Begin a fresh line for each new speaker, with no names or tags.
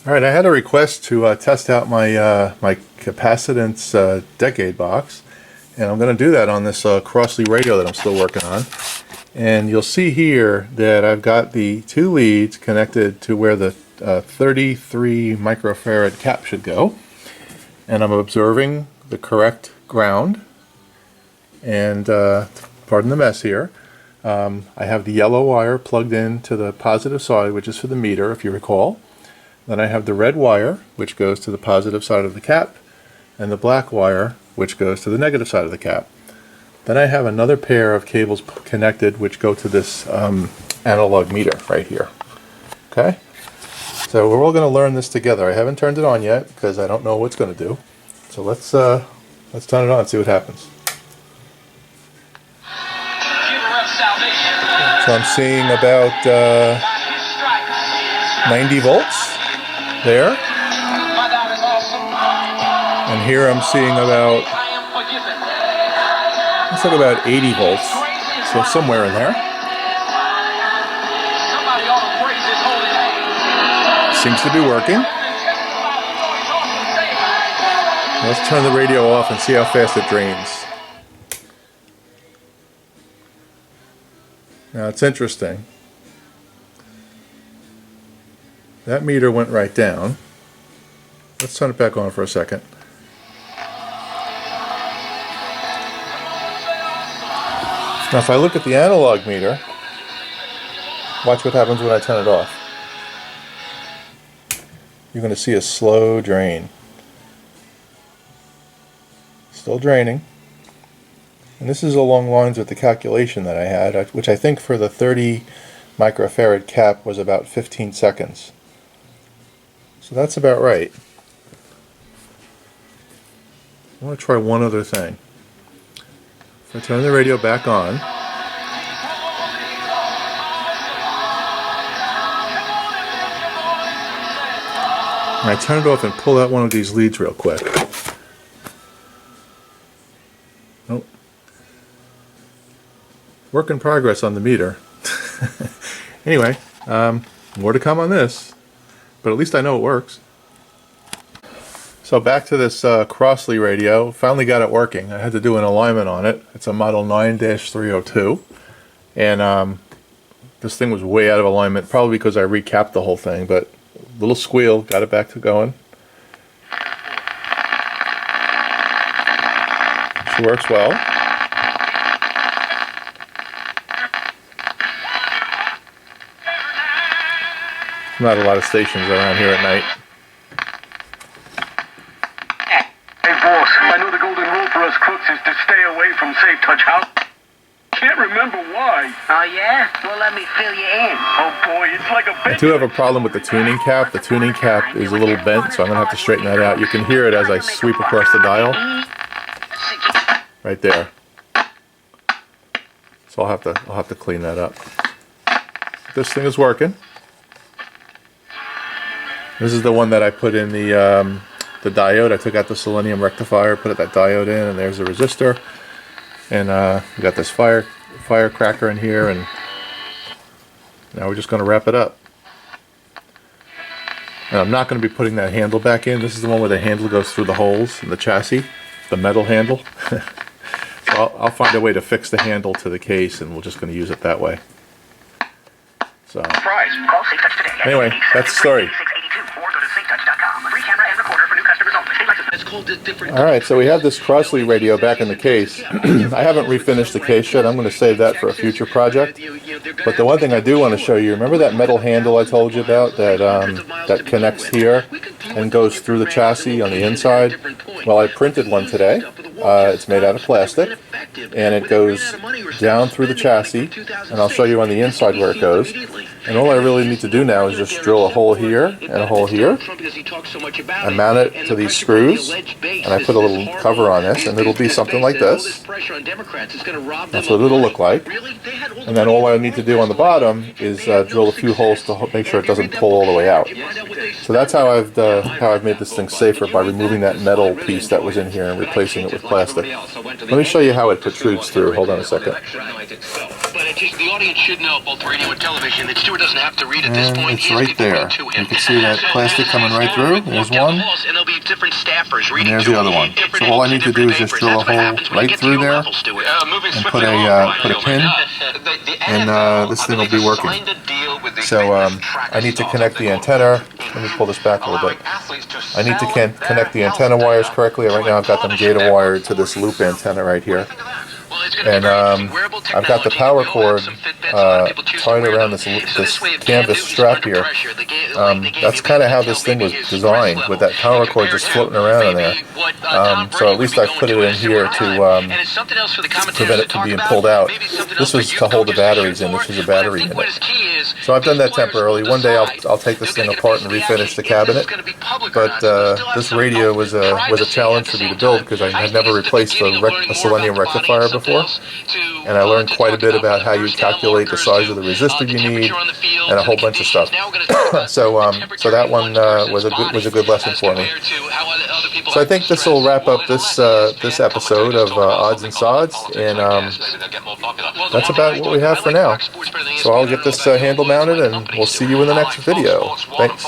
Alright, I had a request to test out my my capacitance decade box, and I'm going to do that on this Crosley radio that I'm still working on. And you'll see here that I've got the two leads connected to where the 33 microfarad cap should go, and I'm observing the correct ground. And pardon the mess here. I have the yellow wire plugged in to the positive side, which is for the meter, if you recall. Then I have the red wire, which goes to the positive side of the cap, and the black wire, which goes to the negative side of the cap. Then I have another pair of cables connected, which go to this analog meter right here. Okay? So we're all going to learn this together. I haven't turned it on yet, because I don't know what it's going to do. So let's turn it on and see what happens. So I'm seeing about 90 volts. There, and here I'm seeing about, looks like about 80 volts, so somewhere in there. Seems to be working. Let's turn the radio off and see how fast it drains. Now it's interesting. That meter went right down. Let's turn it back on for a second. Now if I look at the analog meter, watch what happens when I turn it off. You're going to see a slow drain. Still draining. And this is along lines with the calculation that I had, which I think for the 30 microfarad cap was about 15 seconds. So that's about right. I want to try one other thing. If I turn the radio back on, and I turn it off and pull out one of these leads real quick. Nope. Work in progress on the meter. Anyway, more to come on this. But at least I know it works. So back to this Crosley radio. Finally got it working. I had to do an alignment on it. It's a model 9-302. And this thing was way out of alignment, probably because I recapped the whole thing. But a little squeal, got it back to going. She works well. Not a lot of stations around here at night.
Hey boss, I know the golden rule for us crooks is to stay away from safe touch house. Can't remember why.
Oh yeah? Well, let me fill you in.
Oh boy, it's like a
I do have a problem with the tuning cap. The tuning cap is a little bent, so I'm going to have to straighten that out. You can hear it as I sweep across the dial. Right there. So I'll have to clean that up. This thing is working. This is the one that I put in the diode. I took out the selenium rectifier, put that diode in, and there's the resistor. And we got this firecracker in here, and now we're just going to wrap it up. And I'm not going to be putting that handle back in. This is the one where the handle goes through the holes in the chassis, the metal handle. So I'll find a way to fix the handle to the case, and we're just going to use it that way. So anyway, that's the story. Alright, so we have this Crosley radio back in the case. I haven't refinished the case yet. I'm going to save that for a future project. But the one thing I do want to show you, remember that metal handle I told you about that that connects here and goes through the chassis on the inside? Well, I printed one today. It's made out of plastic, and it goes down through the chassis, and I'll show you on the inside where it goes. And all I really need to do now is just drill a hole here and a hole here. I mount it to these screws, and I put a little cover on this, and it'll be something like this. That's what it'll look like. And then all I need to do on the bottom is drill a few holes to make sure it doesn't pull all the way out. So that's how I've made this thing safer, by removing that metal piece that was in here and replacing it with plastic. Let me show you how it protrudes through. Hold on a second.
The audience should know, both radio and television, that Stewart doesn't have to read at this
And
point.
it's right there. You can see that plastic coming right through. There's one.
And there'll be different staffers
And
reading
there's the other one. So all I need to do is just drill a hole right through there and put a pin, and this thing will be working. So I need to connect the antenna. Let me pull this back a little bit. I need to connect the antenna wires correctly. Right now I've got them data wired to this loop antenna right here. And I've got the power cord tied around this canvas strap here. That's kind of how this thing was designed, with that power cord just floating around in there. So at least I've put it in here to prevent it from being pulled out. This was to hold the batteries in. This was a battery unit. So I've done that temporarily. One day I'll take this thing apart and refinish the cabinet. But this radio was a challenge for me to build, because I had never replaced a selenium rectifier before. And I learned quite a bit about how you calculate the size of the resistor you need, and a whole bunch of stuff. So that one was a good lesson for me. So I think this will wrap up this episode of Odds and Sods, and that's about what we have for now. So I'll get this handle mounted, and we'll see you in the next video. Thanks.